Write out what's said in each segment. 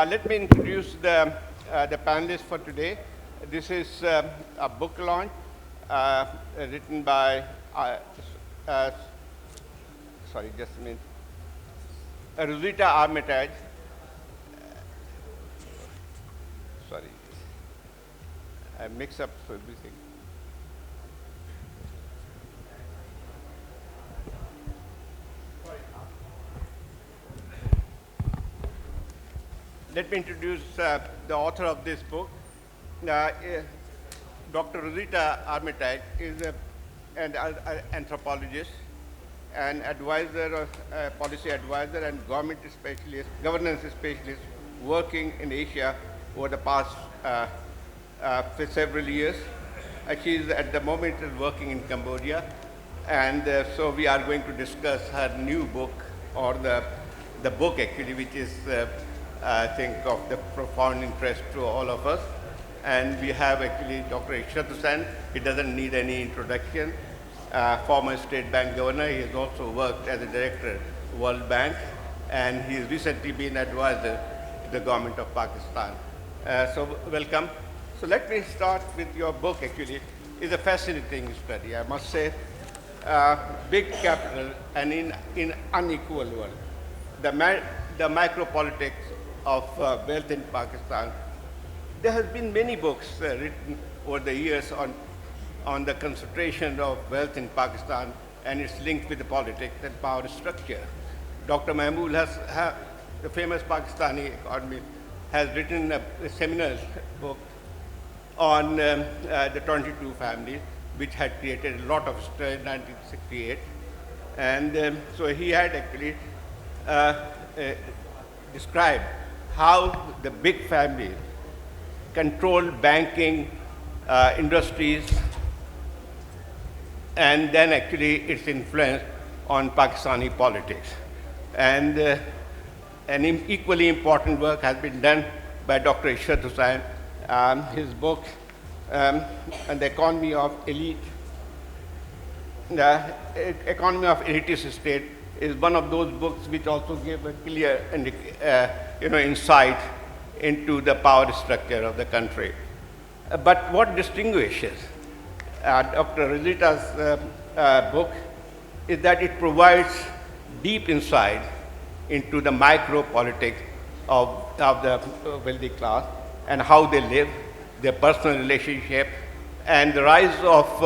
Let me introduce the panelists for today. This is a book launch written by, sorry, just a minute, Rosita Armytage. Sorry, I mix up everything. Let me introduce the author of this book. Dr. Rosita Armytage is an anthropologist, an advisor, policy advisor, and governance specialist working in Asia over the past for several years. She is at the moment working in Cambodia, and so we are going to discuss her new book, or the book actually, which is I think of the profound interest to all of us. And we have actually Dr. Ishrat Hussain. He doesn't need any introduction. Former State Bank Governor. He has also worked as a director at World Bank, and he has recently been advisor to the government of Pakistan. So welcome. So let me start with your book. Actually, it's a fascinating study, I must say. Big capital and in unequal world. The micropolitics of wealth in Pakistan. There has been many books written over the years on the concentration of wealth in Pakistan and its link with the politics and power structure. Dr. Mahmood the famous Pakistani economist, has written a seminal book on the 22 families, which had created a lot of stir in 1968. And so he had actually described how the big families control banking, industries, and then actually its influence on Pakistani politics. And an equally important work has been done by Dr. Ishrat Hussain. His book, on the economy of elite, the economy of elitist state, is one of those books which also give a clear insight into the power structure of the country. But what distinguishes Dr. Rosita's book is that it provides deep insight into the micro-politics of the wealthy class and how they live, their personal relationship, and the rise of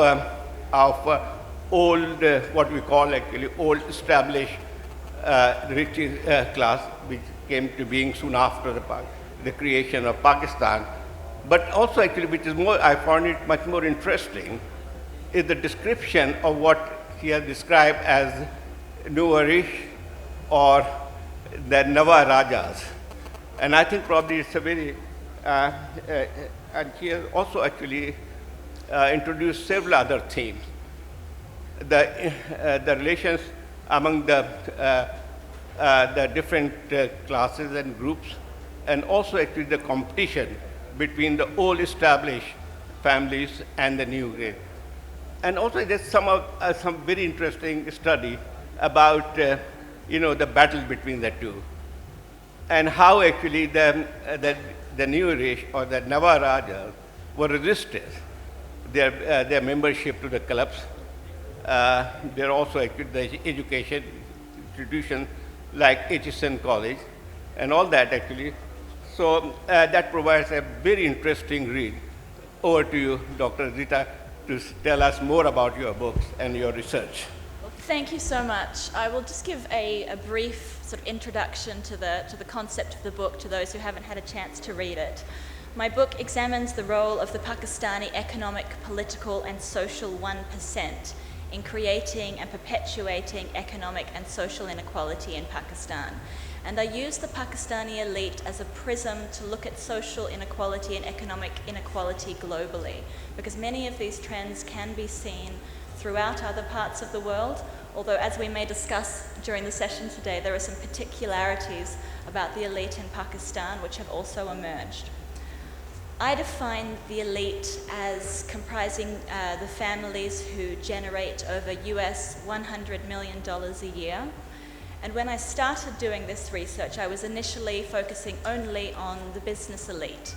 old, what we call actually old established rich class, which came to being soon after the creation of Pakistan. But also actually, which is more, I found it much more interesting, is the description of what he has described as Nuwarish or the Nava Rajas. And I think probably it's a very, and he has also actually introduced several other themes. The relations among the different classes and groups, and also actually the competition between the old established families and the new grade. And also there's some very interesting study about the battle between the two, and how actually the new race or the Nava Rajas were resisted their membership to the clubs. There are also actually the education institutions like HSN College and all that actually. So that provides a very interesting read. Over to you, Dr. Rosita, to tell us more about your books and your research. Well, thank you so much. I will just give a brief sort of introduction to the concept of the book to those who haven't had a chance to read it. My book examines the role of the Pakistani economic, political, and social 1% in creating and perpetuating economic and social inequality in Pakistan. And I use the Pakistani elite as a prism to look at social inequality and economic inequality globally, because many of these trends can be seen throughout other parts of the world, although as we may discuss during the session today, there are some particularities about the elite in Pakistan which have also emerged. I define the elite as comprising the families who generate over US $100 million a year, And when I started doing this research, I was initially focusing only on the business elite.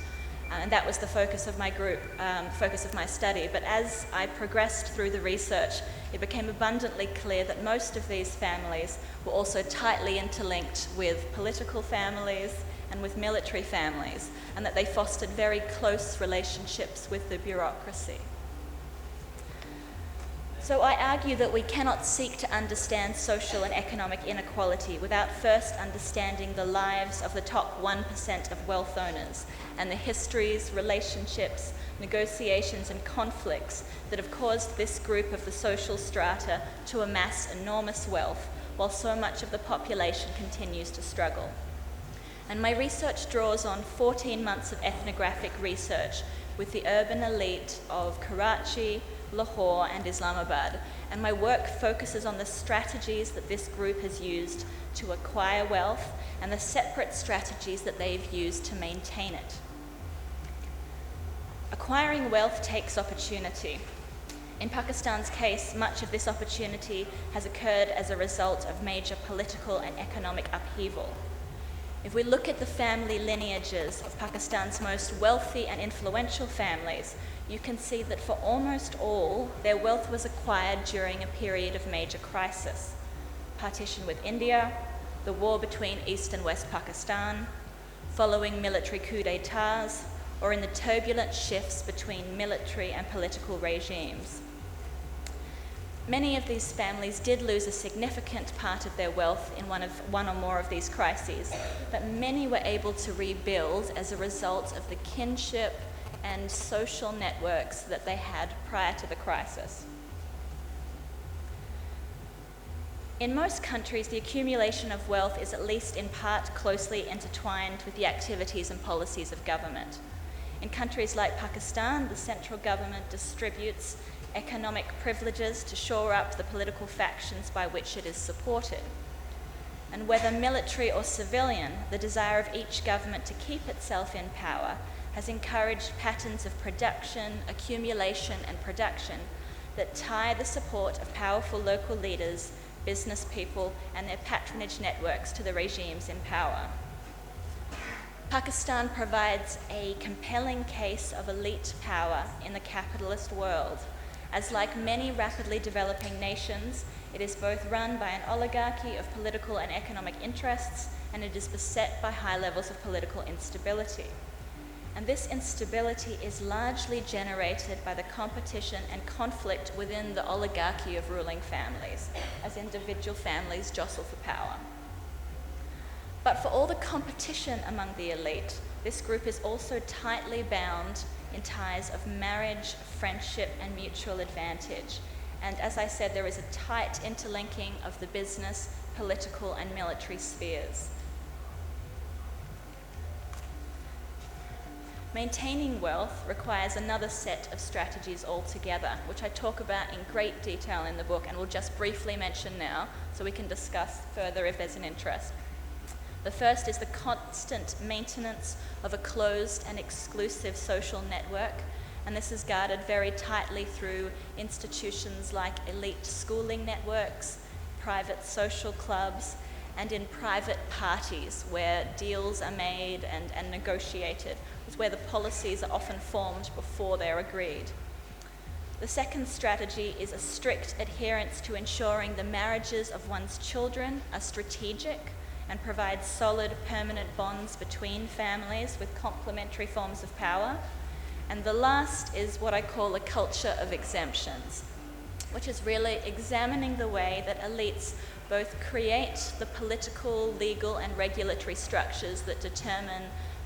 And that was the focus of my group, focus of my study. But as I progressed through the research, it became abundantly clear that most of these families were also tightly interlinked with political families and with military families, and that they fostered very close relationships with the bureaucracy. So I argue that we cannot seek to understand social and economic inequality without first understanding the lives of the top 1% of wealth owners and the histories, relationships, negotiations and conflicts that have caused this group of the social strata to amass enormous wealth while so much of the population continues to struggle. And my research draws on 14 months of ethnographic research with the urban elite of Karachi, Lahore and Islamabad, and my work focuses on the strategies that this group has used to acquire wealth and the separate strategies that they've used to maintain it. Acquiring wealth takes opportunity. In Pakistan's case, much of this opportunity has occurred as a result of major political and economic upheaval. If we look at the family lineages of Pakistan's most wealthy and influential families, you can see that for almost all, their wealth was acquired during a period of major crisis. Partition with India, the war between East and West Pakistan, following military coup d'etats, or in the turbulent shifts between military and political regimes. Many of these families did lose a significant part of their wealth in one or more of these crises, but many were able to rebuild as a result of the kinship and social networks that they had prior to the crisis. In most countries, the accumulation of wealth is at least in part closely intertwined with the activities and policies of government. In countries like Pakistan, the central government distributes economic privileges to shore up the political factions by which it is supported. And whether military or civilian, the desire of each government to keep itself in power has encouraged patterns of production, accumulation, and production that tie the support of powerful local leaders, business people, and their patronage networks to the regimes in power. Pakistan provides a compelling case of elite power in the capitalist world, as like many rapidly developing nations, it is both run by an oligarchy of political and economic interests, and it is beset by high levels of political instability. And this instability is largely generated by the competition and conflict within the oligarchy of ruling families, as individual families jostle for power. But for all the competition among the elite, this group is also tightly bound in ties of marriage, friendship, and mutual advantage. And as I said, there is a tight interlinking of the business, political, and military spheres. Maintaining wealth requires another set of strategies altogether, which I talk about in great detail in the book and will just briefly mention now so we can discuss further if there's an interest. The first is the constant maintenance of a closed and exclusive social network, and this is guarded very tightly through institutions like elite schooling networks, private social clubs, and in private parties where deals are made and negotiated. It's where the policies are often formed before they're agreed. The second strategy is a strict adherence to ensuring the marriages of one's children are strategic and provide solid, permanent bonds between families with complementary forms of power. And the last is what I call a culture of exemptions, which is really examining the way that elites both create the political, legal, and regulatory structures that determine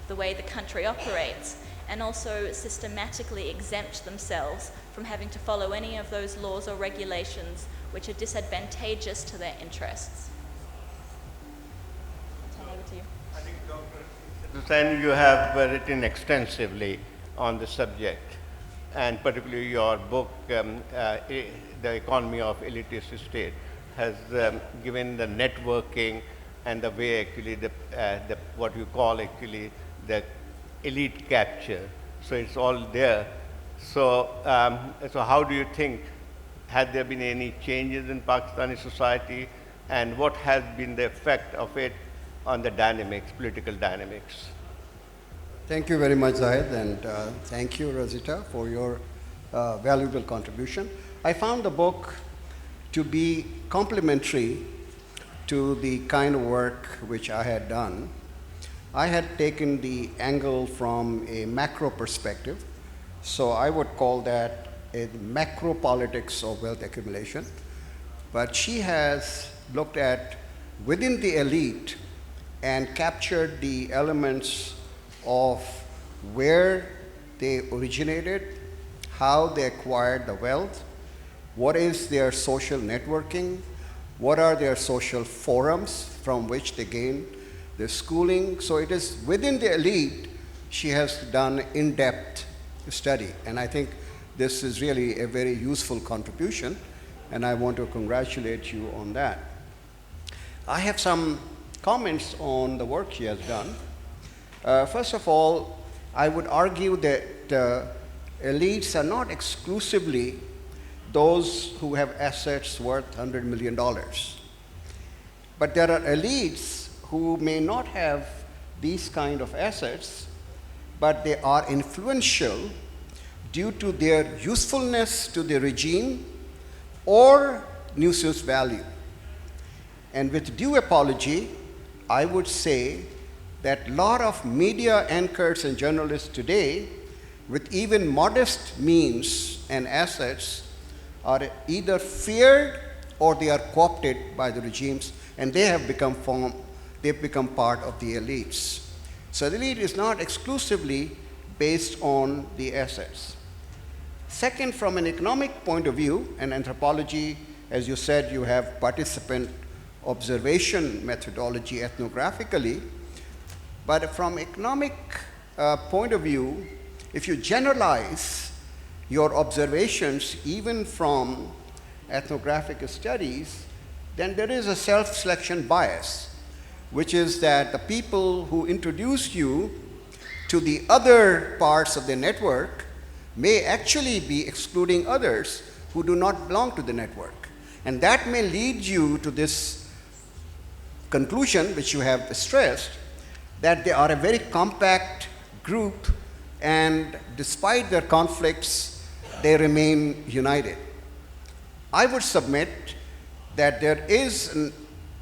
the way the country operates, and also systematically exempt themselves from having to follow any of those laws or regulations which are disadvantageous to their interests. I'll turn over to you. I think, Dr. Hussain, you have written extensively on the subject, and particularly your book, The Economy of Elitist State, has given the networking and the way actually the what you call actually the elite capture. So it's all there. So, so how do you think, had there been any changes in Pakistani society and what has been the effect of it on the dynamics, political dynamics. Thank you very much, Zahid, and thank you, Rosita, for your valuable contribution. I found the book to be complementary to the kind of work which I had done. I had taken the angle from a macro perspective, so I would call that a Macropolitics of wealth accumulation. But she has looked at within the elite and captured the elements of where they originated, how they acquired the wealth, what is their social networking, what are their social forums from which they gain their schooling. So it is within the elite she has done in-depth study, and I think this is really a very useful contribution, and I want to congratulate you on that. I have some comments on the work she has done. First of all, I would argue that elites are not exclusively those who have assets worth $100 million. But there are elites who may not have these kind of assets, but they are influential due to their usefulness to the regime or nuisance value. And with due apology, I would say that a lot of media anchors and journalists today, with even modest means and assets, are either feared or they are co-opted by the regimes, and they have become part of the elites. So the elite is not exclusively based on the assets. Second, from an economic point of view, and anthropology, as you said, you have participant observation methodology ethnographically, but from economic point of view, if you generalize your observations even from ethnographic studies, then there is a self-selection bias, which is that the people who introduce you to the other parts of the network may actually be excluding others who do not belong to the network. And that may lead you to this conclusion, which you have stressed, that they are a very compact group, and despite their conflicts, they remain united. I would submit that there is an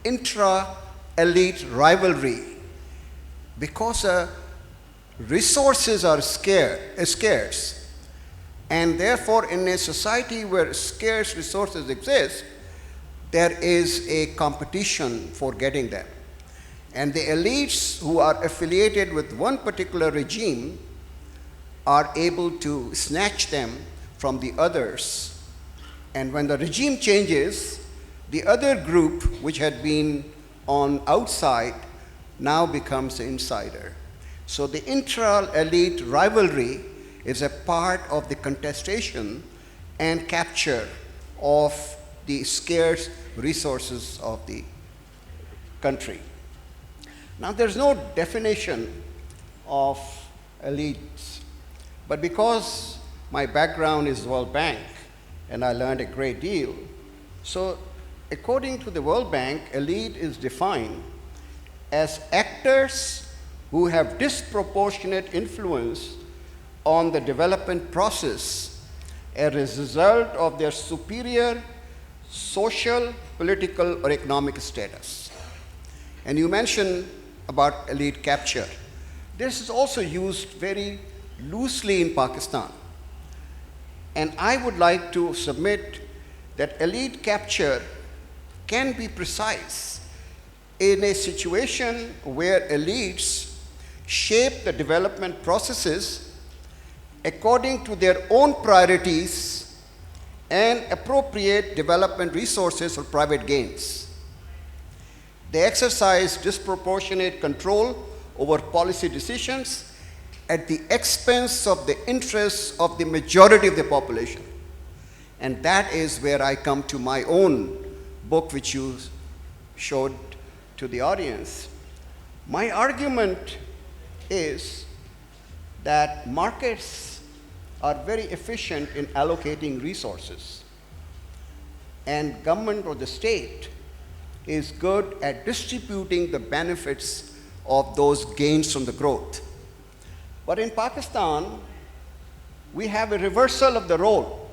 intra-elite rivalry because resources are scarce, and therefore in a society where scarce resources exist, there is a competition for getting them. And the elites who are affiliated with one particular regime are able to snatch them from the others. And when the regime changes, the other group, which had been on outside, now becomes the insider. So the intra-elite rivalry is a part of the contestation and capture of the scarce resources of the country. Now, there's no definition of elites, but because my background is World Bank and I learned a great deal, so according to the World Bank, elite is defined as actors who have disproportionate influence on the development process as a result of their superior social, political, or economic status. And you mentioned about elite capture. This is also used very loosely in Pakistan. And I would like to submit that elite capture can be precise in a situation where elites shape the development processes according to their own priorities and appropriate development resources for private gains. They exercise disproportionate control over policy decisions at the expense of the interests of the majority of the population. And that is where I come to my own book, which you showed to the audience. My argument is that markets are very efficient in allocating resources, and government or the state is good at distributing the benefits of those gains from the growth. But in Pakistan, we have a reversal of the role.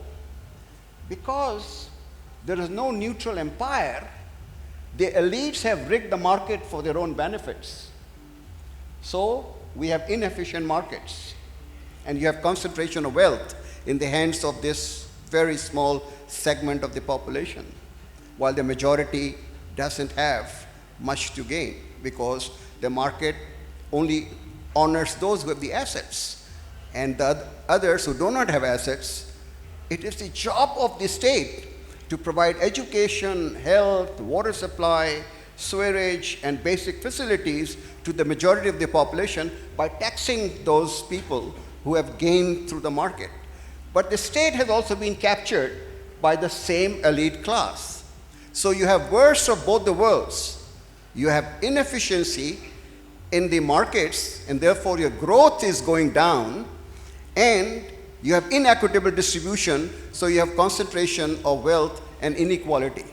Because there is no neutral empire, the elites have rigged the market for their own benefits. So we have inefficient markets, and you have concentration of wealth in the hands of this very small segment of the population, while the majority doesn't have much to gain because the market only honors those who have the assets. And the others who do not have assets, it is the job of the state to provide education, health, water supply, sewerage, and basic facilities to the majority of the population by taxing those people who have gained through the market. But the state has also been captured by the same elite class. So you have worst of both the worlds. You have inefficiency in the markets, and therefore your growth is going down, and you have inequitable distribution, so you have concentration of wealth and inequality.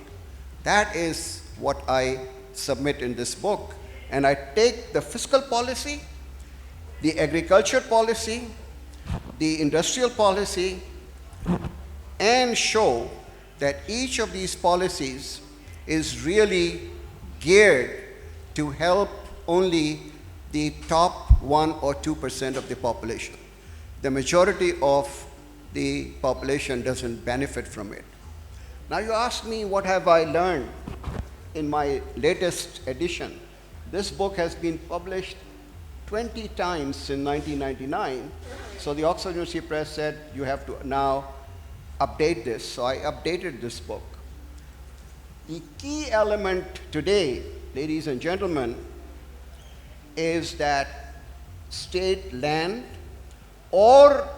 That is what I submit in this book. And I take the fiscal policy, the agriculture policy, the industrial policy, and show that each of these policies is really geared to help only the top 1 or 2% of the population. The majority of the population doesn't benefit from it. Now you ask me, what have I learned in my latest edition? This book has been published 20 times since 1999. So the Oxford University Press said, you have to now update this. So I updated this book. The key element today, ladies and gentlemen, is that state land or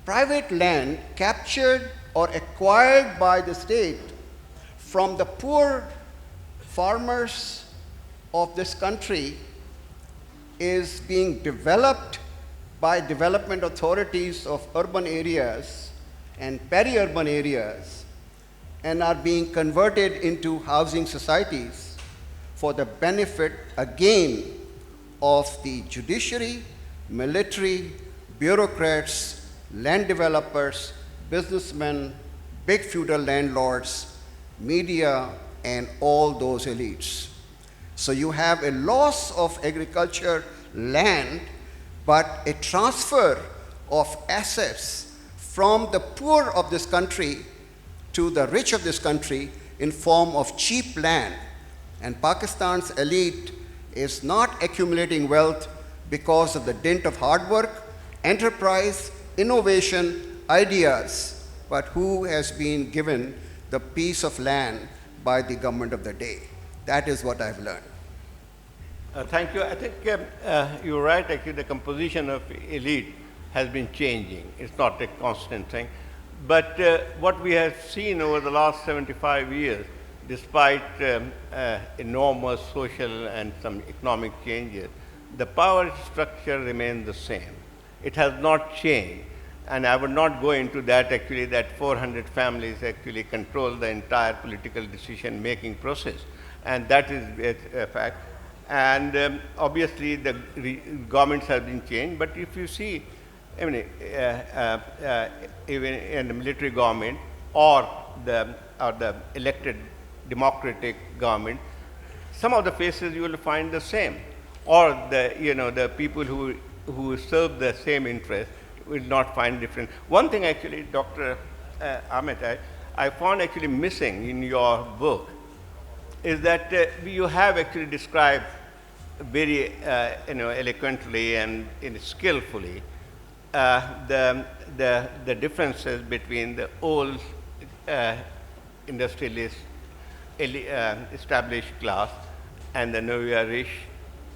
private land captured or acquired by the state from the poor farmers of this country is being developed by development authorities of urban areas and peri-urban areas and are being converted into housing societies for the benefit, again, of the judiciary, military, bureaucrats, land developers, businessmen, big feudal landlords, media, and all those elites. So you have a loss of agriculture land, but a transfer of assets from the poor of this country to the rich of this country in form of cheap land. And Pakistan's elite is not accumulating wealth because of the dint of hard work, enterprise, innovation, ideas, but who has been given the piece of land by the government of the day. That is what I've learned. Thank you. I think you're right. Actually, the composition of elite has been changing. It's not a constant thing. But what we have seen over the last 75 years, despite enormous social and some economic changes, the power structure remains the same. It has not changed. And I would not go into that, actually, that 400 families actually control the entire political decision-making process. And that is a fact. And obviously, the governments have been changed. But if you see, I mean, even in the military government or the elected democratic government, some of the faces you will find the same. Or the people who serve the same interest will not find different. One thing actually, Dr. Armytage, I found actually missing in your book is that you have actually described very eloquently and skillfully the differences between the old industrialist established class and the nouveau riche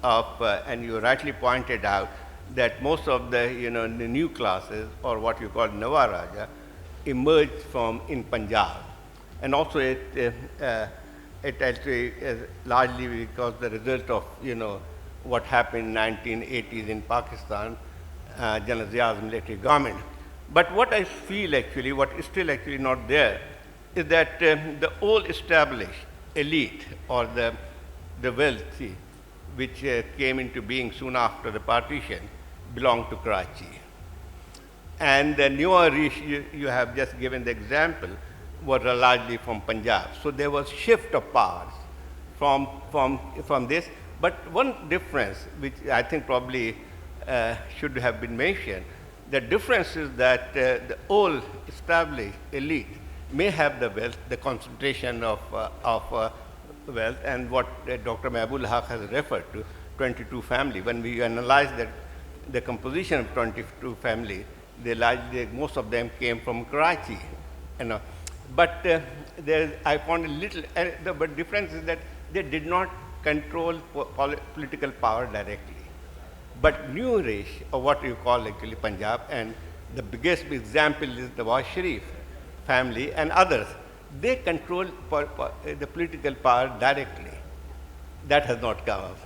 and you rightly pointed out that most of the the new classes, or what you call Nawaraja, emerged from in Punjab, and also it actually is largely because the result of what happened in 1980s in Pakistan, General Zia's military government. But what I feel actually, what is still actually not there, is that the old established elite or the wealthy, which came into being soon after the partition, belonged to Karachi. And the newer you have just given the example were largely from Punjab. So there was shift of powers from this. But one difference, which I think probably should have been mentioned, the difference is that the old established elite may have the wealth, the concentration of wealth, and what Dr. Mahbul Haq has referred to, 22 family. When we analyze the composition of 22 family, most of them came from Karachi. You know. But I found a little, but difference is that they did not control political power directly. But New Rish, or what you call actually Punjab, and the biggest example is the Nawaz Sharif family and others, they control the political power directly. That has not come up.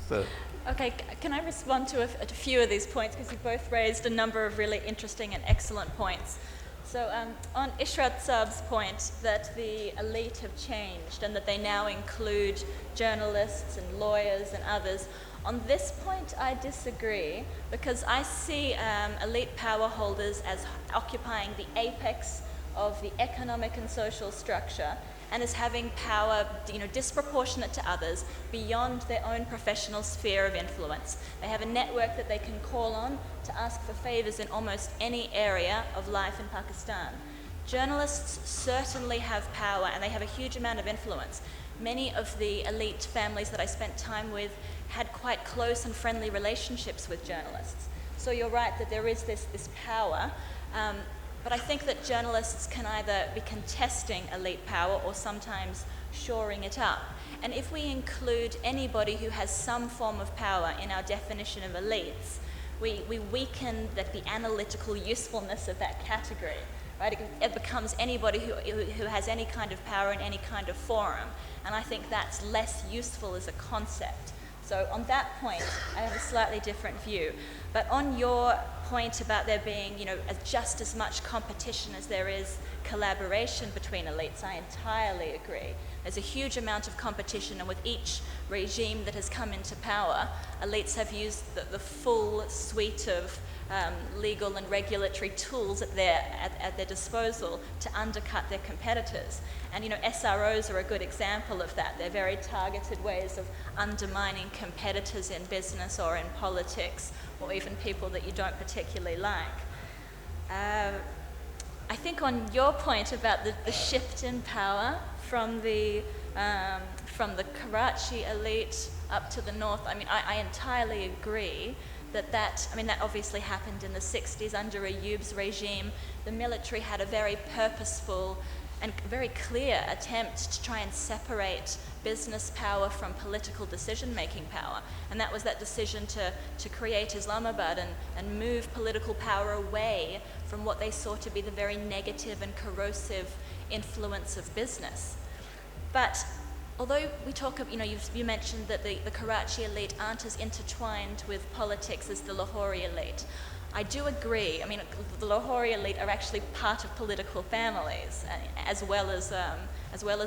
So. Okay, can I respond to a few of these points, because you both raised a number of really interesting and excellent points. So on Ishrat Saab's point that the elite have changed and that they now include journalists and lawyers and others, on this point I disagree, because I see elite power holders as occupying the apex of the economic and social structure, and as having power, disproportionate to others beyond their own professional sphere of influence. They have a network that they can call on to ask for favors in almost any area of life in Pakistan. Journalists certainly have power, and they have a huge amount of influence. Many of the elite families that I spent time with had quite close and friendly relationships with journalists. So you're right that there is this power. But I think that journalists can either be contesting elite power or sometimes shoring it up. And if we include anybody who has some form of power in our definition of elites, we weaken the analytical usefulness of that category. Right? It becomes anybody who has any kind of power in any kind of forum. And I think that's less useful as a concept. So on that point, I have a slightly different view. But on your point about there being, just as much competition as there is collaboration between elites, I entirely agree. There's a huge amount of competition, and with each regime that has come into power, elites have used the full suite of legal and regulatory tools at their disposal to undercut their competitors. And SROs are a good example of that. They're very targeted ways of undermining competitors in business or in politics, or even people that you don't particularly like. I think on your point about the shift in power from the Karachi elite up to the north, I entirely agree that obviously happened in the 60s under Ayoub's regime. The military had a very purposeful and very clear attempt to try and separate business power from political decision-making power. And that was that decision to create Islamabad and move political power away from what they saw to be the very negative and corrosive influence of business. But although we talk of, you mentioned that the Karachi elite aren't as intertwined with politics as the Lahori elite. I do agree. The Lahori elite are actually part of political families, as well as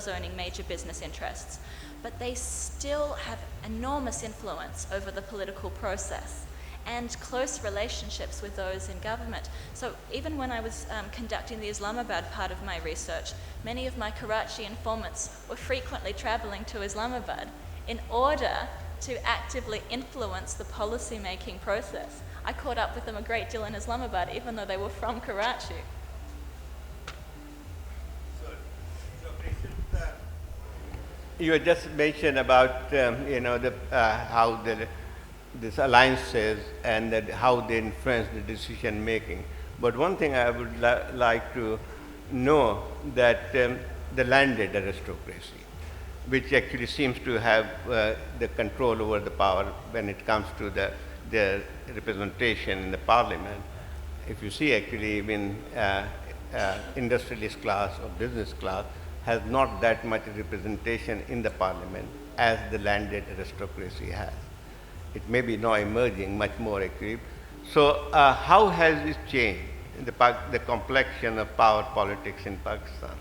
owning major business interests. But they still have enormous influence over the political process and close relationships with those in government. So even when I was conducting the Islamabad part of my research, many of my Karachi informants were frequently traveling to Islamabad in order to actively influence the policy-making process. I caught up with them a great deal in Islamabad, even though they were from Karachi. You had just mentioned about how this alliances and how they influence the decision making. But one thing I would like to know that the landed aristocracy, which actually seems to have the control over the power when it comes to their representation in the parliament. If you see actually when industrialist class or business class has not that much representation in the parliament as the landed aristocracy has. It may be now emerging much more actually. So how has this changed in the complexion of power politics in Pakistan?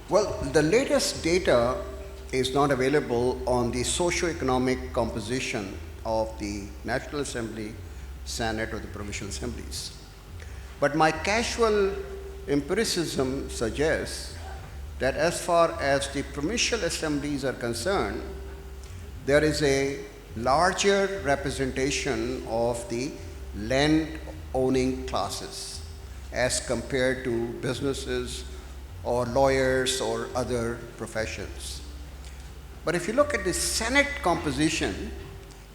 Well, the latest data is not available on the socio-economic composition of the National Assembly, Senate, or the provincial assemblies. But my casual empiricism suggests that as far as the provincial assemblies are concerned, there is a larger representation of the land-owning classes as compared to businesses or lawyers or other professions. But if you look at the Senate composition,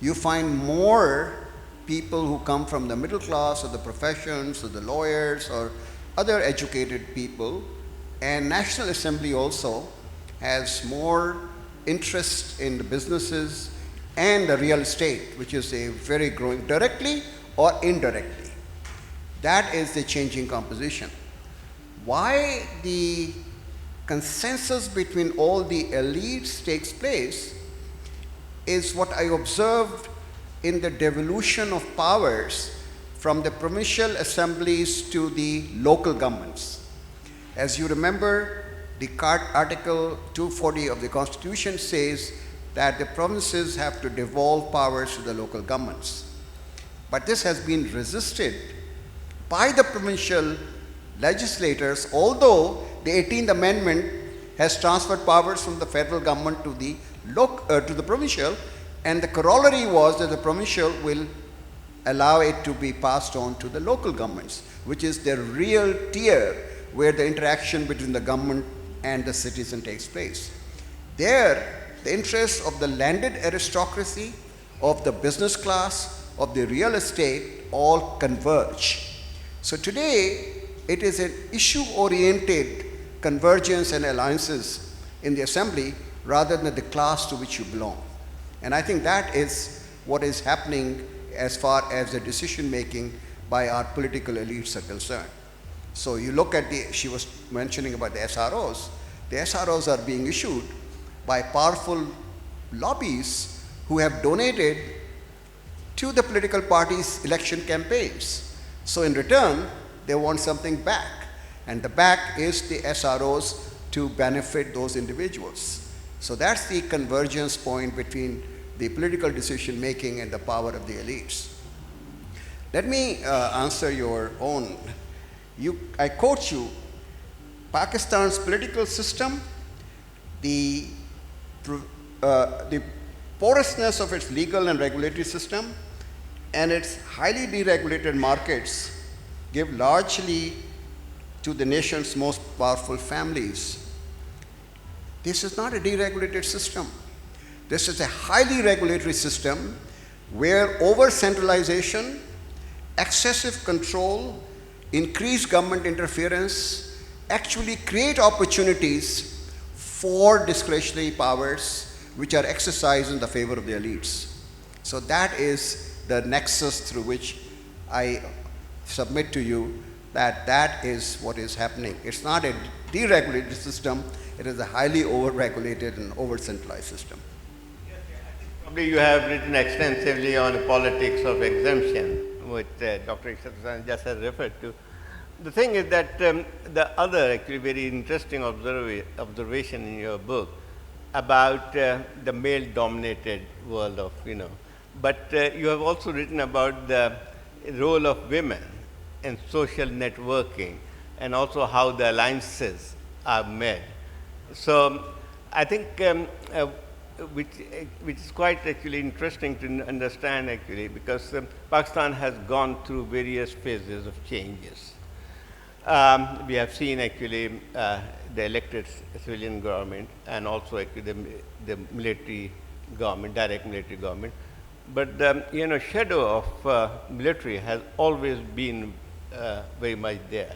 you find more people who come from the middle class or the professions or the lawyers or other educated people. And National Assembly also has more interest in the businesses and the real estate, which is a very growing, directly or indirectly. That is the changing composition. Why the consensus between all the elites takes place is what I observed in the devolution of powers from the provincial assemblies to the local governments. As you remember, the Article 240 of the Constitution says that the provinces have to devolve powers to the local governments. But this has been resisted by the provincial legislators, although the 18th Amendment has transferred powers from the federal government to the provincial, and the corollary was that the provincial will allow it to be passed on to the local governments, which is the real tier where the interaction between the government and the citizen takes place. There, the interests of the landed aristocracy, of the business class, of the real estate all converge. So today, it is an issue-oriented convergence and alliances in the assembly rather than the class to which you belong. And I think that is what is happening as far as the decision-making by our political elites are concerned. So you look at she was mentioning about the SROs. The SROs are being issued by powerful lobbies who have donated to the political parties' election campaigns. So in return, they want something back. And the back is the SROs to benefit those individuals. So that's the convergence point between the political decision making and the power of the elites. Let me answer your own. I quote you, Pakistan's political system, the porousness of its legal and regulatory system, and its highly deregulated markets give largely to the nation's most powerful families. This is not a deregulated system. This is a highly regulatory system where over-centralization, excessive control, increased government interference actually create opportunities for discretionary powers which are exercised in the favor of the elites. So that is the nexus through which I submit to you that is what is happening. It's not a deregulated system, it is a highly over-regulated and over-centralized system. Probably you have written extensively on the politics of exemption, which Dr. Ishrat just has referred to. The thing is that the other actually very interesting observation in your book about the male-dominated world of, but you have also written about the role of women in social networking and also how the alliances are made. So I think which is quite actually interesting to understand actually, because Pakistan has gone through various phases of changes. We have seen actually the elected civilian government and also actually the military government, direct military government. But the shadow of military has always been very much there.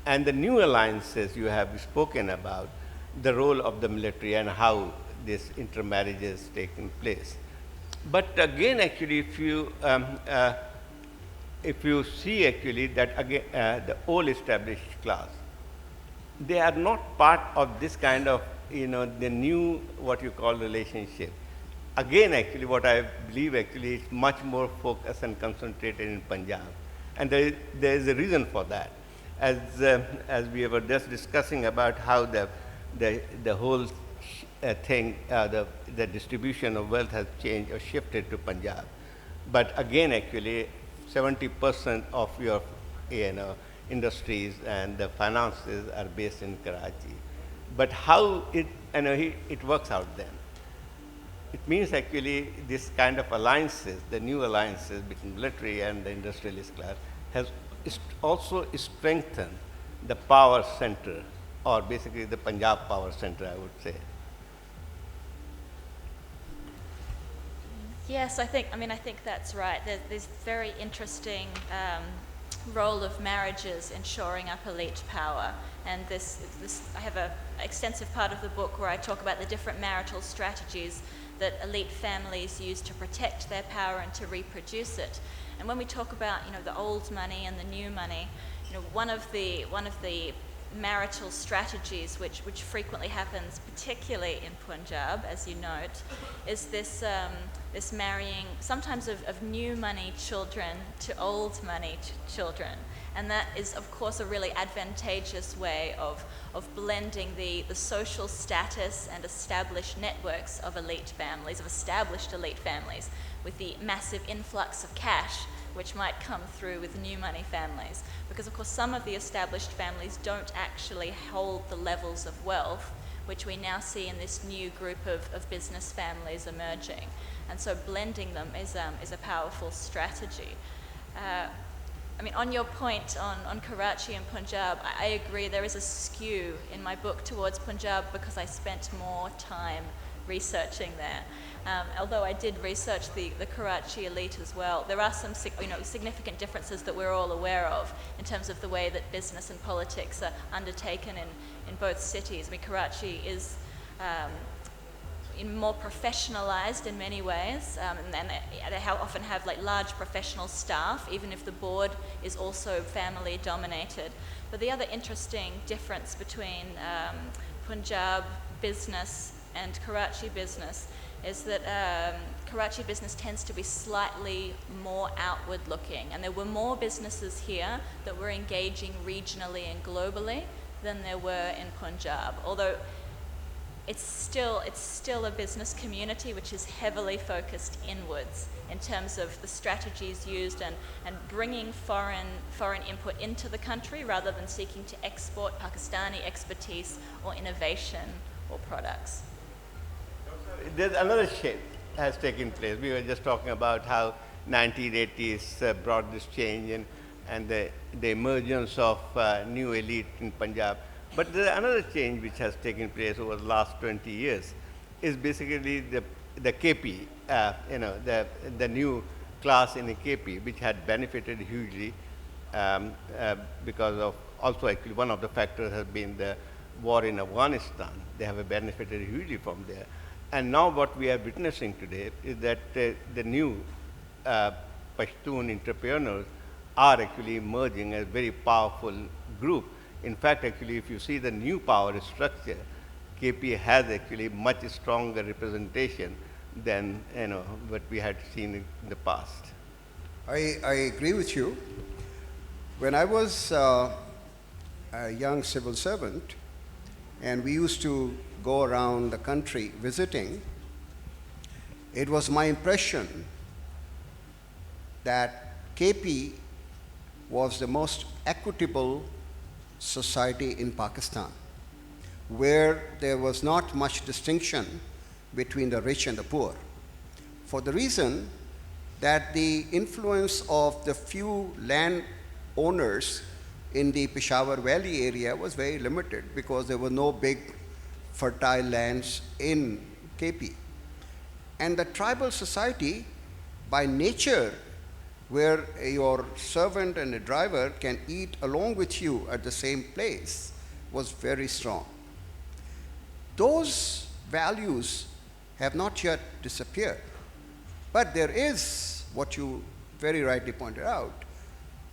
And the new alliances you have spoken about, the role of the military and how this intermarriage is taking place. But again, actually, if you see actually that again the old established class, they are not part of this kind of the new what you call relationship. Again, actually, what I believe actually is much more focused and concentrated in Punjab, and there is a reason for that. As we were just discussing about how the the whole thing, the distribution of wealth has changed or shifted to Punjab. But again, actually, 70% of your industries and the finances are based in Karachi. But how it works out then? It means actually this kind of alliances, the new alliances between military and the industrialist class, has also strengthened the power center, or basically the Punjab power center, I would say. Yes, I think that's right. There's very interesting role of marriages in shoring up elite power. And I have an extensive part of the book where I talk about the different marital strategies that elite families use to protect their power and to reproduce it. And when we talk about, the old money and the new money, one of the marital strategies which frequently happens, particularly in Punjab, as you note, is this marrying sometimes of new money children to old money children. And that is, of course, a really advantageous way of blending the social status and established networks of established elite families, with the massive influx of cash which might come through with new money families. Because, of course, some of the established families don't actually hold the levels of wealth which we now see in this new group of business families emerging. And so blending them is a powerful strategy. On your point on Karachi and Punjab, I agree there is a skew in my book towards Punjab because I spent more time researching there. Although I did research the Karachi elite as well, there are some significant differences that we're all aware of in terms of the way that business and politics are undertaken in both cities. Karachi is more professionalized in many ways, and they often have large professional staff, even if the board is also family dominated. But the other interesting difference between Punjab business and Karachi business is that Karachi business tends to be slightly more outward looking, and there were more businesses here that were engaging regionally and globally than there were in Punjab, although it's still a business community which is heavily focused inwards in terms of the strategies used and bringing foreign input into the country rather than seeking to export Pakistani expertise or innovation or products. There's another shift has taken place. We were just talking about how 1980s brought this change and the emergence of new elite in Punjab. But there's another change which has taken place over the last 20 years is basically the KP, the new class in the KP, which had benefited hugely because of, also actually one of the factors has been the war in Afghanistan. They have benefited hugely from there. And now what we are witnessing today is that the new Pashtun entrepreneurs are actually emerging as a very powerful group. In fact, actually, if you see the new power structure, KP has actually much stronger representation than what we had seen in the past. I agree with you. When I was a young civil servant, and we used to go around the country visiting, it was my impression that KP was the most equitable society in Pakistan, where there was not much distinction between the rich and the poor, for the reason that the influence of the few land owners in the Peshawar Valley area was very limited because there were no big fertile lands in KP. And the tribal society, by nature, where your servant and a driver can eat along with you at the same place, was very strong. Those values have not yet disappeared. But there is, what you very rightly pointed out,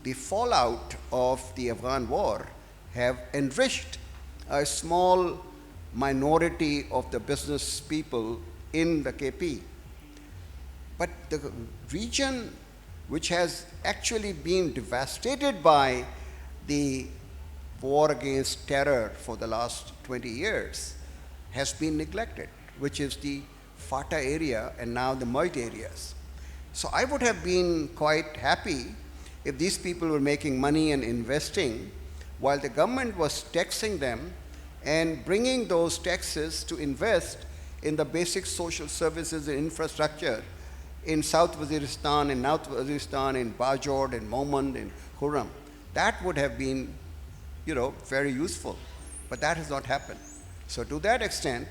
the fallout of the Afghan war have enriched a small minority of the business people in the KP. But the region which has actually been devastated by the war against terror for the last 20 years has been neglected, which is the FATA area and now the merged areas. So I would have been quite happy if these people were making money and investing while the government was taxing them and bringing those taxes to invest in the basic social services and infrastructure in South Waziristan, in North Waziristan, in Bajod, in Momand, in Khurram. That would have been, very useful. But that has not happened. So to that extent,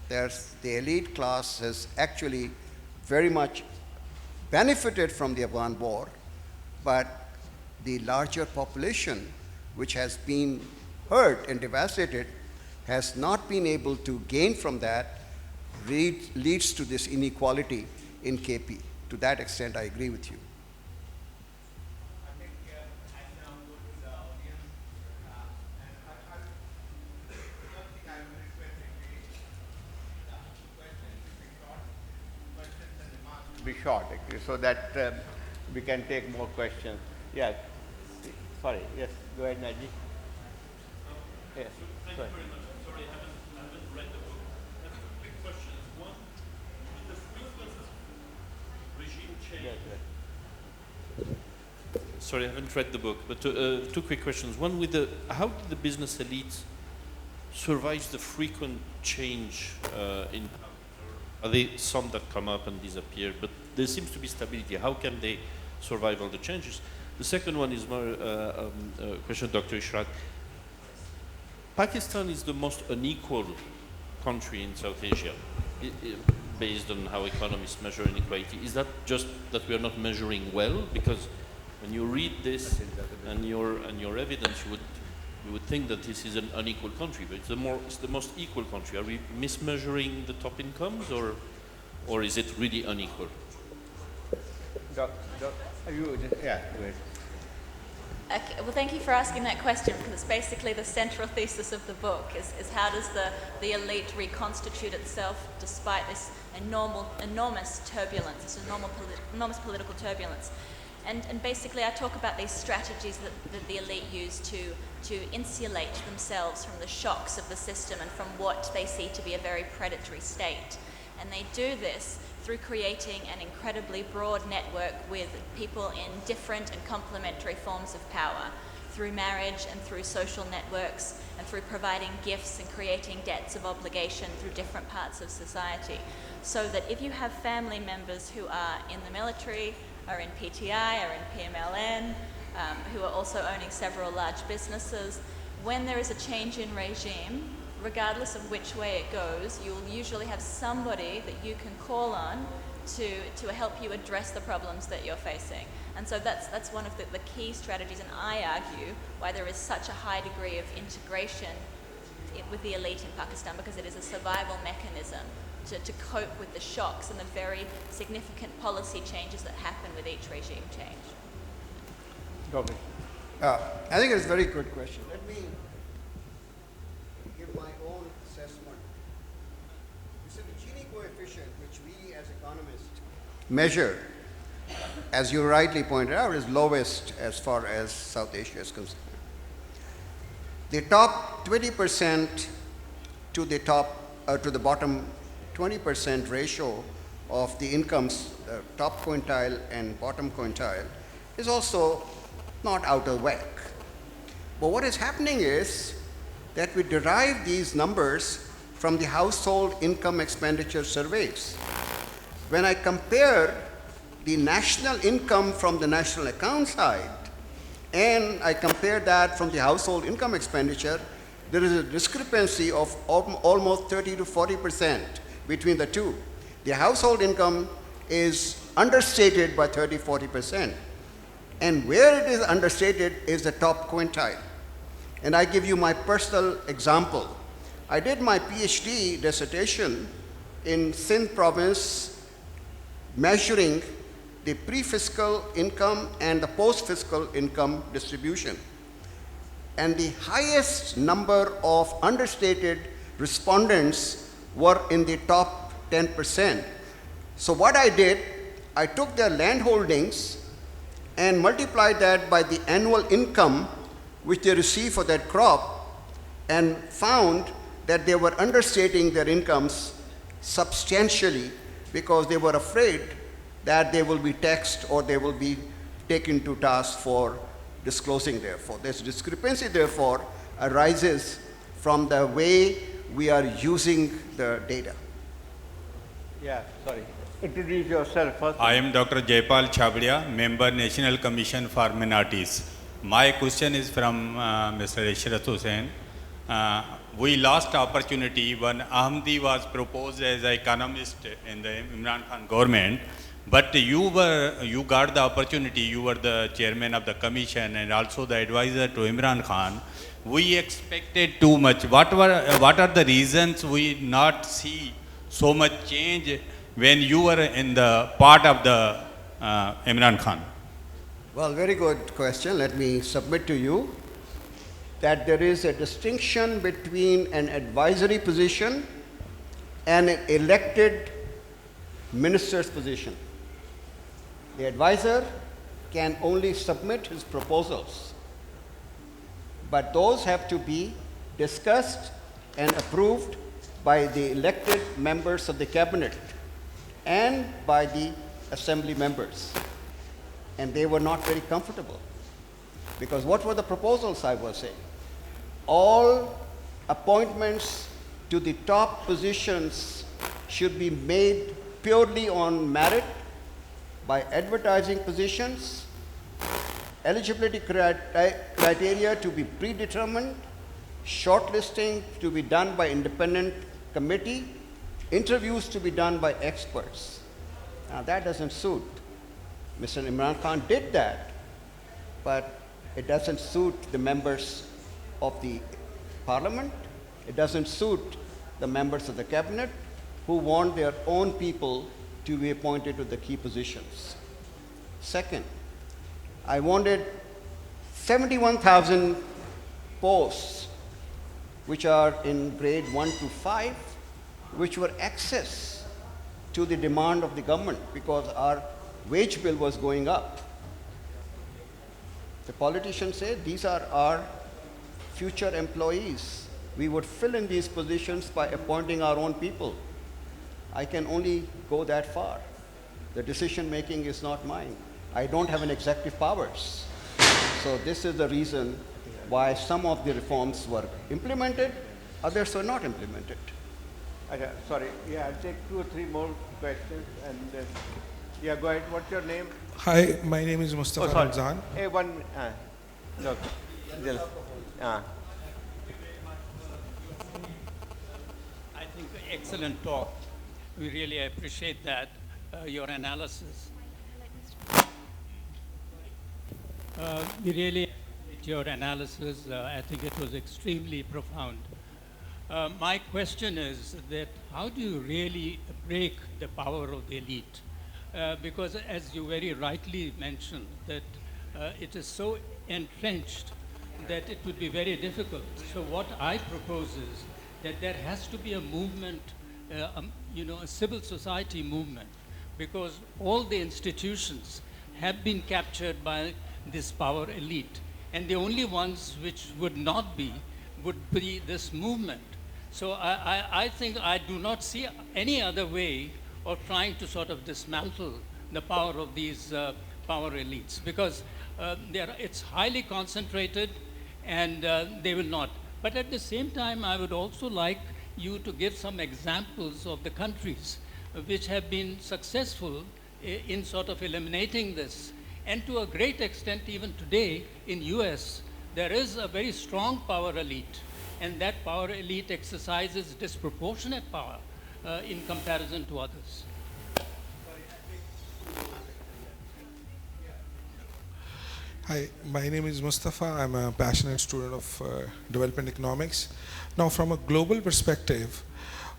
the elite class has actually very much benefited from the Afghan war, but the larger population, which has been hurt and devastated, has not been able to gain from that, leads to this inequality in KP. To that extent, I agree with you. I think I now go to the audience, and one thing I am requesting the questions and remarks to be short, actually, so that we can take more questions. Yes. Sorry. Yes. Go ahead, Naji. Yes. Thank you very much. I'm sorry, I haven't read the book. I have two quick questions. One, with the frequent regime change. Yes, yes. Sorry, I haven't read the book, but two quick questions. One, how did the business elite survive the frequent change in power? Are there some that come up and disappear? But there seems to be stability. How can they survive all the changes? The second one is more a question, Dr. Ishrat. Pakistan is the most unequal country in South Asia, based on how economists measure inequality. Is that just that we are not measuring well? Because when you read this and your evidence, you would think that this is an unequal country, but it's the most equal country. Are we mismeasuring the top incomes, or is it really unequal? Yeah, go ahead. Okay, well, thank you for asking that question, because it's basically the central thesis of the book, is how does the elite reconstitute itself despite this enormous turbulence, this enormous political turbulence. And basically I talk about these strategies that the elite use to insulate themselves from the shocks of the system and from what they see to be a very predatory state. And they do this through creating an incredibly broad network with people in different and complementary forms of power, through marriage and through social networks, and through providing gifts and creating debts of obligation through different parts of society. So that if you have family members who are in the military, or in PTI, or in PMLN, who are also owning several large businesses, when there is a change in regime, regardless of which way it goes, you'll usually have somebody that you can call on to help you address the problems that you're facing. And so that's one of the key strategies, and I argue why there is such a high degree of integration with the elite in Pakistan, because it is a survival mechanism to cope with the shocks and the very significant policy changes that happen with each regime change. I think it's a very good question. Let me give my own assessment. You see, the Gini coefficient, which we as economists measure, as you rightly pointed out, is lowest as far as South Asia is concerned. The top 20% to the bottom 20% ratio of the incomes, top quintile and bottom quintile, is also not out of whack. But what is happening is that we derive these numbers from the household income expenditure surveys. When I compare the national income from the national account side and I compare that from the household income expenditure, there is a discrepancy of almost 30 to 40% between the two. The household income is understated by 30-40%. And where it is understated is the top quintile. And I give you my personal example. I did my PhD dissertation in Sindh province measuring the pre-fiscal income and the post-fiscal income distribution. And the highest number of understated respondents were in the top 10%. So what I did, I took their land holdings and multiplied that by the annual income which they received for that crop and found that they were understating their incomes substantially because they were afraid that they will be taxed or they will be taken to task for disclosing therefore. This discrepancy therefore arises from the way we are using the data. Yeah, sorry. Introduce yourself first. I am Dr. Jaypal Chabria, member National Commission for Minorities. My question is from Mr. Ishrat Hussain. We lost opportunity when Ahmadi was proposed as an economist in the Imran Khan government, but you got the opportunity, you were the chairman of the commission and also the advisor to Imran Khan. We expected too much. What are the reasons we not see so much change when you were in the part of the Imran Khan? Well, very good question. Let me submit to you that there is a distinction between an advisory position and an elected minister's position. The advisor can only submit his proposals, but those have to be discussed and approved by the elected members of the cabinet and by the assembly members. And they were not very comfortable. Because what were the proposals I was saying? All appointments to the top positions should be made purely on merit by advertising positions, eligibility criteria to be predetermined, shortlisting to be done by independent committee, interviews to be done by experts. Now that doesn't suit. Mr. Imran Khan did that, but it doesn't suit the members of the parliament. It doesn't suit the members of the cabinet who want their own people to be appointed to the key positions. Second, I wanted 71,000 posts which are in grade 1 to 5, which were access to the demand of the government because our wage bill was going up. The politicians said these are our future employees. We would fill in these positions by appointing our own people. I can only go that far. The decision making is not mine. I don't have an executive powers. So this is the reason why some of the reforms were implemented, others were not implemented. Sorry, yeah, I'll take 2 or 3 more questions and yeah, go ahead. What's your name? Hi, my name is Mustafa Ramzan. Hey, look, I think excellent talk. We really appreciate that, your analysis. We really appreciate your analysis. I think it was extremely profound. My question is that how do you really break the power of the elite? Because as you very rightly mentioned, that it is so entrenched that it would be very difficult. So what I propose is that there has to be a movement, a civil society movement, because all the institutions have been captured by this power elite. And the only ones which would not be, would be this movement. So I think I do not see any other way of trying to sort of dismantle the power of these power elites, because it's highly concentrated and they will not. But at the same time, I would also like you to give some examples of the countries which have been successful in sort of eliminating this. And to a great extent, even today in US, there is a very strong power elite, and that power elite exercises disproportionate power in comparison to others. Hi, my name is Mustafa. I'm a passionate student of development economics. Now, from a global perspective,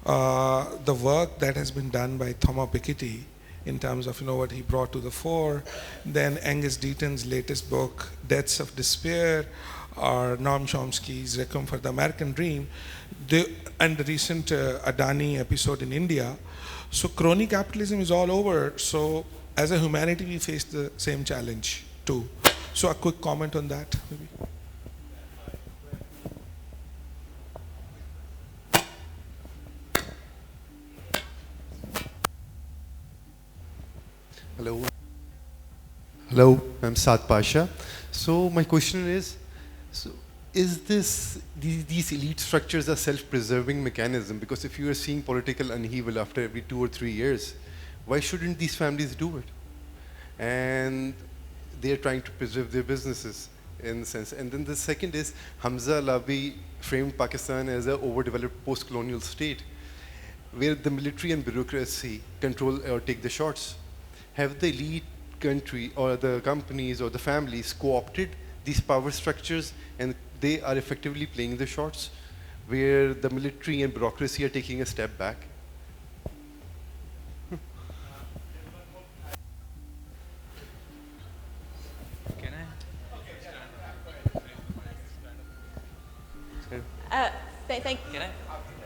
the work that has been done by Thomas Piketty in terms of what he brought to the fore, then Angus Deaton's latest book, Deaths of Despair, or Noam Chomsky's Requiem for the American Dream, and the recent Adani episode in India. So crony capitalism is all over. So as a humanity, we face the same challenge too. So a quick comment on that, maybe. Hello, I'm Saad Pasha. So my question is, so is these elite structures a self-preserving mechanism? Because if you are seeing political upheaval after every 2 or 3 years, why shouldn't these families do it? And they are trying to preserve their businesses in a sense. And then the second is, Hamza Alawi framed Pakistan as an overdeveloped post-colonial state where the military and bureaucracy control or take the shots. Have the elite country or the companies or the families co-opted these power structures and they are effectively playing the shots where the military and bureaucracy are taking a step back? Can I?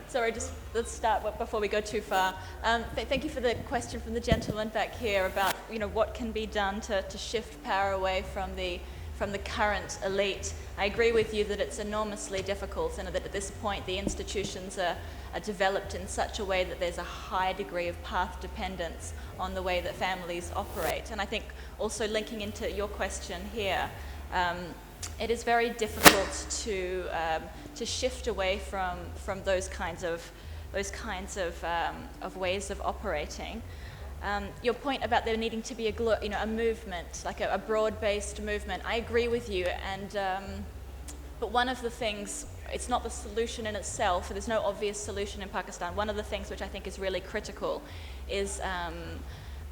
Sorry, just let's start before we go too far. Thank you for the question from the gentleman back here about what can be done to shift power away from the current elite. I agree with you that it's enormously difficult and that at this point the institutions are developed in such a way that there's a high degree of path dependence on the way that families operate. And I think also linking into your question here, it is very difficult to shift away from those kinds of ways of operating. Your point about there needing to be a movement, like a broad-based movement, I agree with you. But one of the things, it's not the solution in itself. There's no obvious solution in Pakistan. One of the things which I think is really critical is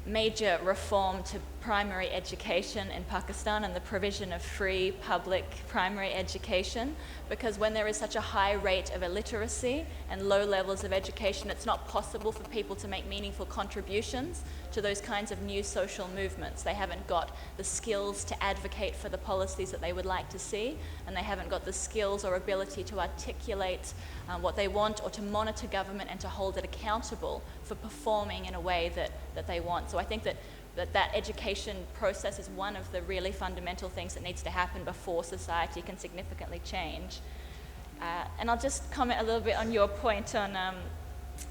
major reform to primary education in Pakistan and the provision of free public primary education, because when there is such a high rate of illiteracy and low levels of education, it's not possible for people to make meaningful contributions to those kinds of new social movements. They haven't got the skills to advocate for the policies that they would like to see, and they haven't got the skills or ability to articulate what they want or to monitor government and to hold it accountable for performing in a way that they want. So I think that education process is one of the really fundamental things that needs to happen before society can significantly change. And I'll just comment a little bit on your point on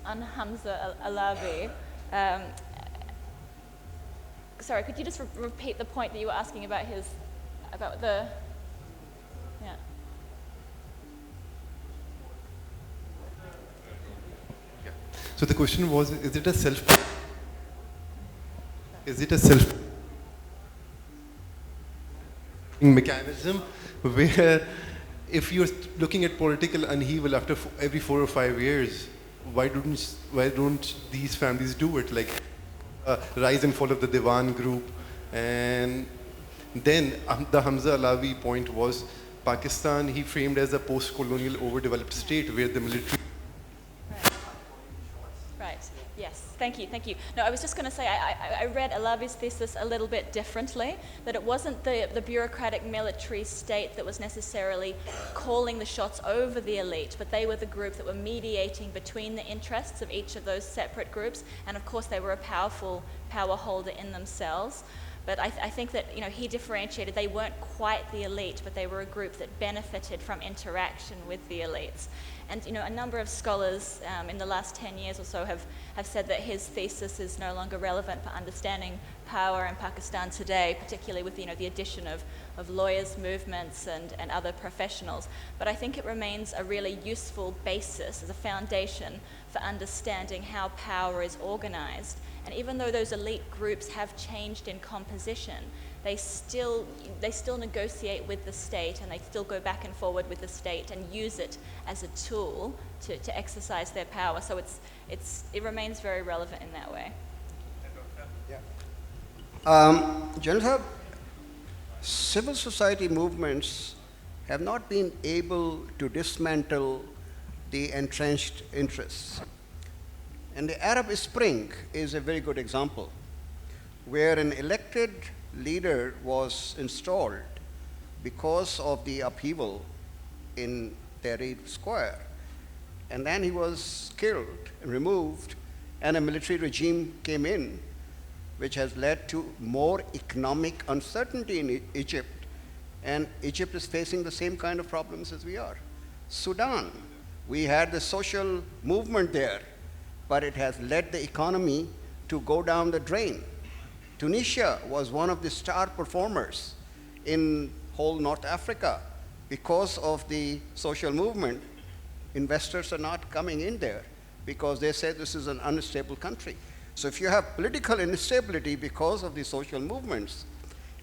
Hamza Alawi. Sorry, could you just repeat the point that you were asking about yeah. So the question was, is it a self mechanism where if you're looking at political upheaval after every 4 or 5 years, why don't these families do it? Like rise and fall of the Diwan group. And then the Hamza Alawi point was Pakistan he framed as a post-colonial overdeveloped state where the military... Right. Yes. Thank you. No, I was just going to say I read Alawi's thesis a little bit differently, that it wasn't the bureaucratic military state that was necessarily calling the shots over the elite, but they were the group that were mediating between the interests of each of those separate groups, and of course they were a powerful power holder in themselves. But I think that he differentiated, they weren't quite the elite, but they were a group that benefited from interaction with the elites. And a number of scholars in the last 10 years or so have said that his thesis is no longer relevant for understanding power in Pakistan today, particularly with the addition of lawyers' movements and other professionals. But I think it remains a really useful basis as a foundation for understanding how power is organized. And even though those elite groups have changed in composition, they still negotiate with the state, and they still go back and forward with the state and use it as a tool to exercise their power. So it remains very relevant in that way. General, civil society movements have not been able to dismantle the entrenched interests. And the Arab Spring is a very good example, where an elected leader was installed because of the upheaval in Tahrir Square. And then he was killed and removed, and a military regime came in, which has led to more economic uncertainty in Egypt. And Egypt is facing the same kind of problems as we are. Sudan, we had the social movement there, but it has led the economy to go down the drain. Tunisia was one of the star performers in whole North Africa. Because of the social movement, investors are not coming in there because they say this is an unstable country. So if you have political instability because of the social movements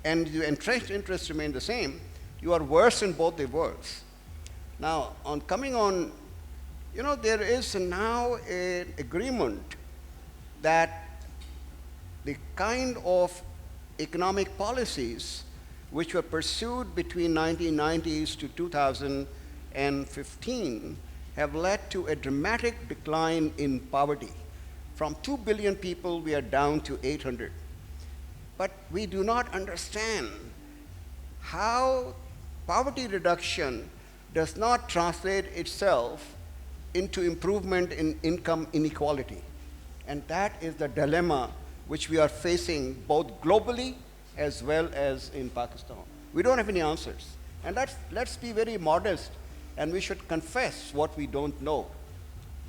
and the entrenched interests remain the same, you are worse in both the worlds. Now, there is now an agreement that the kind of economic policies which were pursued between 1990s to 2015 have led to a dramatic decline in poverty. From 2 billion people, we are down to 800. But we do not understand how poverty reduction does not translate itself into improvement in income inequality. And that is the dilemma which we are facing both globally as well as in Pakistan. We don't have any answers. And let's be very modest, and we should confess what we don't know.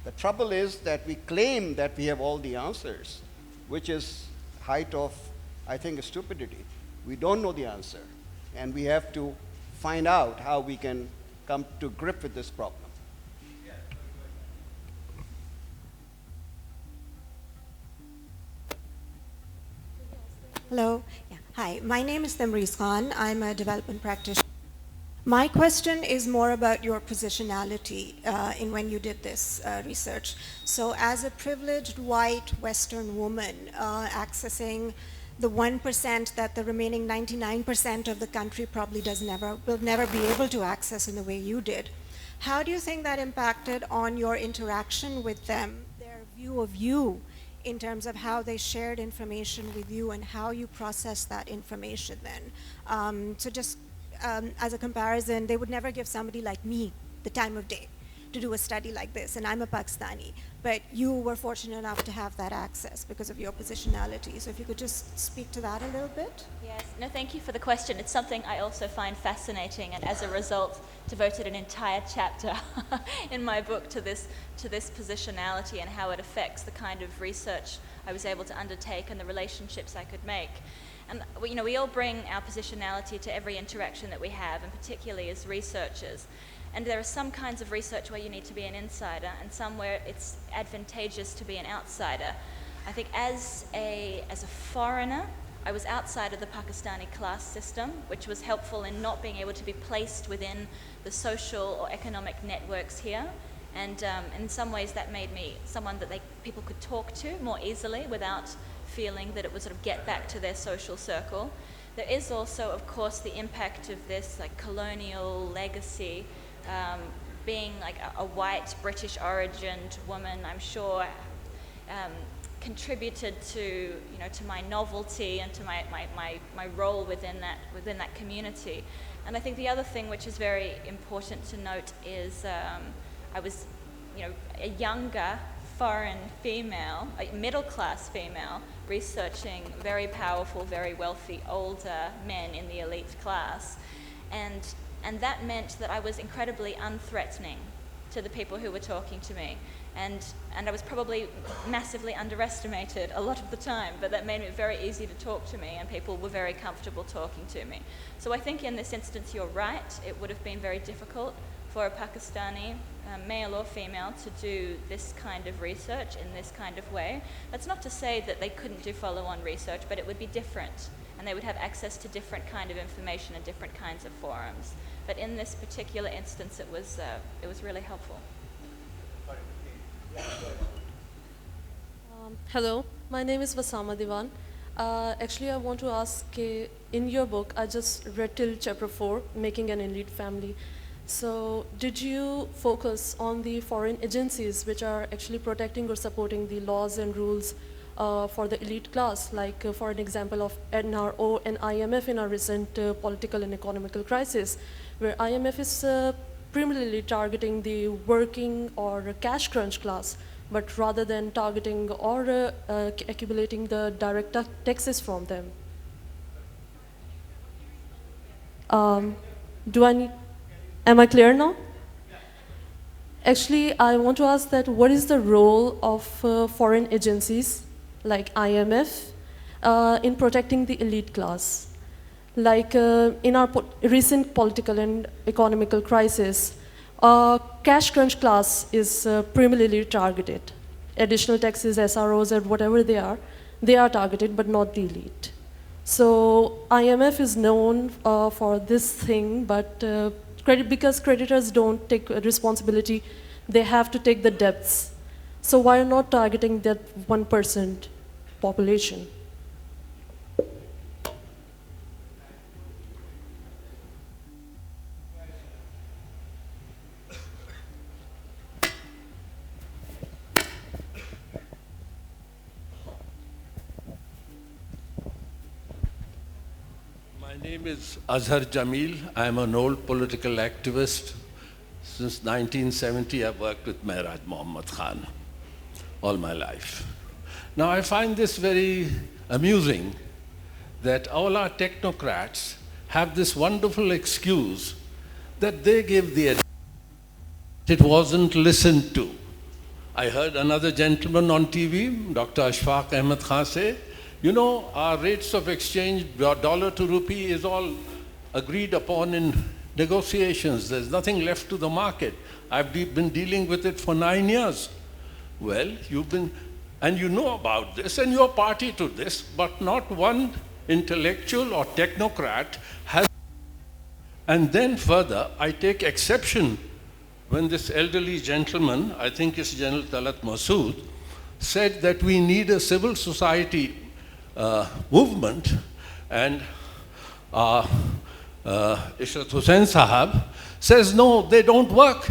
The trouble is that we claim that we have all the answers, which is height of, I think, stupidity. We don't know the answer, and we have to find out how we can come to grip with this problem. Hello. Yeah. Hi, my name is Tamreez Khan. I'm a development practitioner. My question is more about your positionality in when you did this research. So as a privileged white Western woman accessing the 1% that the remaining 99% of the country probably will never be able to access in the way you did, how do you think that impacted on your interaction with them, their view of you, in terms of how they shared information with you and how you process that information then? So just as a comparison, they would never give somebody like me the time of day to do a study like this, and I'm a Pakistani, but you were fortunate enough to have that access because of your positionality. So if you could just speak to that a little bit. Yes, no, thank you for the question. It's something I also find fascinating, and as a result, devoted an entire chapter in my book to this positionality and how it affects the kind of research I was able to undertake and the relationships I could make. And we all bring our positionality to every interaction that we have, and particularly as researchers. And there are some kinds of research where you need to be an insider, and some where it's advantageous to be an outsider. I think as a foreigner, I was outside of the Pakistani class system, which was helpful in not being able to be placed within the social or economic networks here. And in some ways that made me someone that people could talk to more easily without feeling that it would sort of get back to their social circle. There is also, of course, the impact of this colonial legacy. Being a white British origined woman, I'm sure contributed to my novelty and to my role within that community. And I think the other thing which is very important to note is I was a younger foreign female, a middle class female, researching very powerful, very wealthy older men in the elite class. And that meant that I was incredibly unthreatening to the people who were talking to me. And I was probably massively underestimated a lot of the time, but that made it very easy to talk to me, and people were very comfortable talking to me. So I think in this instance you're right. It would have been very difficult for a Pakistani, male or female, to do this kind of research in this kind of way. That's not to say that they couldn't do follow-on research, but it would be different, and they would have access to different kind of information and different kinds of forums. But in this particular instance, it was really helpful. Hello, my name is Vasama Diwan. Actually, I want to ask, in your book, I just read till chapter 4, Making an Elite Family. So did you focus on the foreign agencies which are actually protecting or supporting the laws and rules for the elite class, like for an example of NRO and IMF in our recent political and economical crisis, where IMF is primarily targeting the working or cash crunch class, but rather than targeting or accumulating the direct taxes from them? Am I clear now? Actually, I want to ask that what is the role of foreign agencies like IMF in protecting the elite class. Like in our recent political and economical crisis, cash crunch class is primarily targeted. Additional taxes, SROs, or whatever they are targeted, but not the elite. So IMF is known for this thing, but because creditors don't take responsibility, they have to take the debts. So why not targeting that 1% population? My name is Azhar Jamil. I am an old political activist. Since 1970, I've worked with Mehraj Mohammad Khan all my life. Now, I find this very amusing that all our technocrats have this wonderful excuse that they give the it wasn't listened to. I heard another gentleman on TV, Dr. Ashfaq Ahmed Khan, say, you know, our rates of exchange, dollar to rupee, is all agreed upon in negotiations. There's nothing left to the market. I've been dealing with it for 9 years. Well, and you know about this, and you're party to this, but not one intellectual or technocrat has. And then further, I take exception when this elderly gentleman, I think it's General Talat Masood, said that we need a civil society movement, and Ishrat Hussain Sahab says, no, they don't work.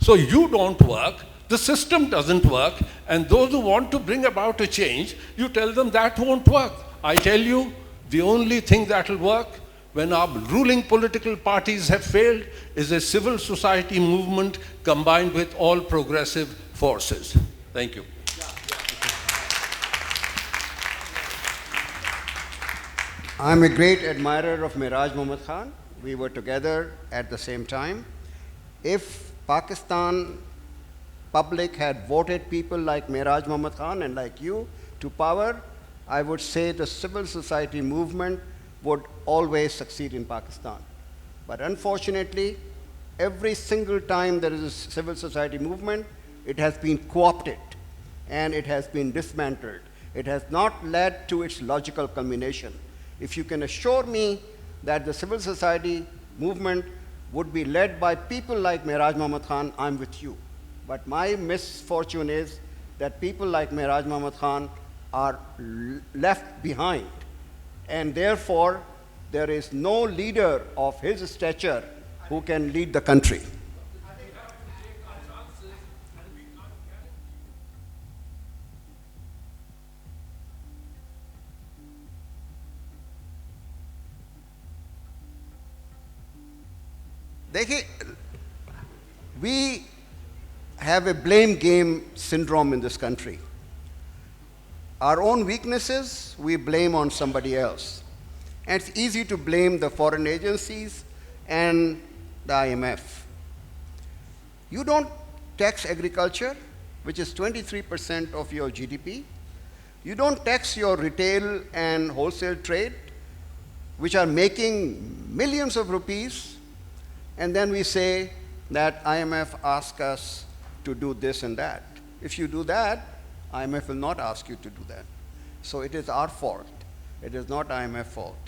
So you don't work, the system doesn't work, and those who want to bring about a change, you tell them that won't work. I tell you, the only thing that will work when our ruling political parties have failed is a civil society movement combined with all progressive forces. Thank you. I'm a great admirer of Mehraj Mohammad Khan. We were together at the same time. If Pakistan public had voted people like Mehraj Mohammad Khan and like you to power, I would say the civil society movement would always succeed in Pakistan. But unfortunately, every single time there is a civil society movement, it has been co-opted and it has been dismantled. It has not led to its logical culmination. If you can assure me that the civil society movement would be led by people like Mehraj Mohammad Khan, I'm with you. But my misfortune is that people like Mehraj Mohammad Khan are left behind. And therefore, there is no leader of his stature who can lead the country. We have a blame game syndrome in this country. Our own weaknesses, we blame on somebody else. And it's easy to blame the foreign agencies and the IMF. You don't tax agriculture, which is 23% of your GDP. You don't tax your retail and wholesale trade, which are making millions of rupees. And then we say that IMF asks us to do this and that. If you do that, IMF will not ask you to do that. So it is our fault. It is not IMF's fault.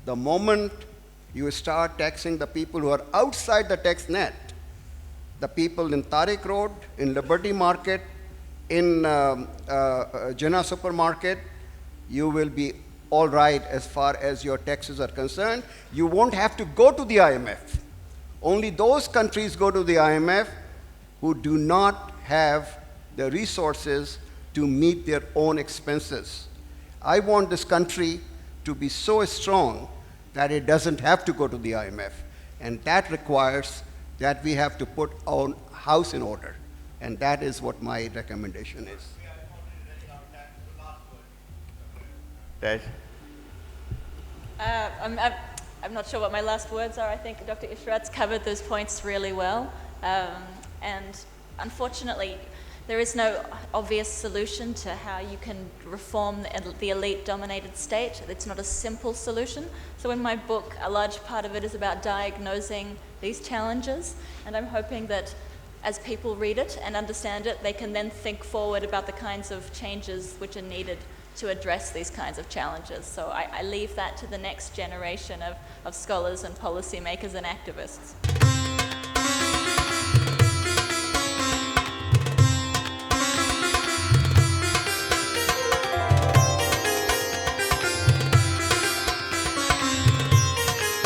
The moment you start taxing the people who are outside the tax net, the people in Tariq Road, in Liberty Market, in Jinnah Supermarket, you will be all right as far as your taxes are concerned. You won't have to go to the IMF. Only those countries go to the IMF who do not have the resources to meet their own expenses. I want this country to be so strong that it doesn't have to go to the IMF. And that requires that we have to put our house in order. And that is what my recommendation is. I'm not sure what my last words are. I think Dr. Ishrat's covered those points really well. And unfortunately, There is no obvious solution to how you can reform the elite-dominated state. It's not a simple solution. So in my book, a large part of it is about diagnosing these challenges, and I'm hoping that as people read it and understand it, they can then think forward about the kinds of changes which are needed to address these kinds of challenges. So I leave that to the next generation of scholars and policymakers and activists.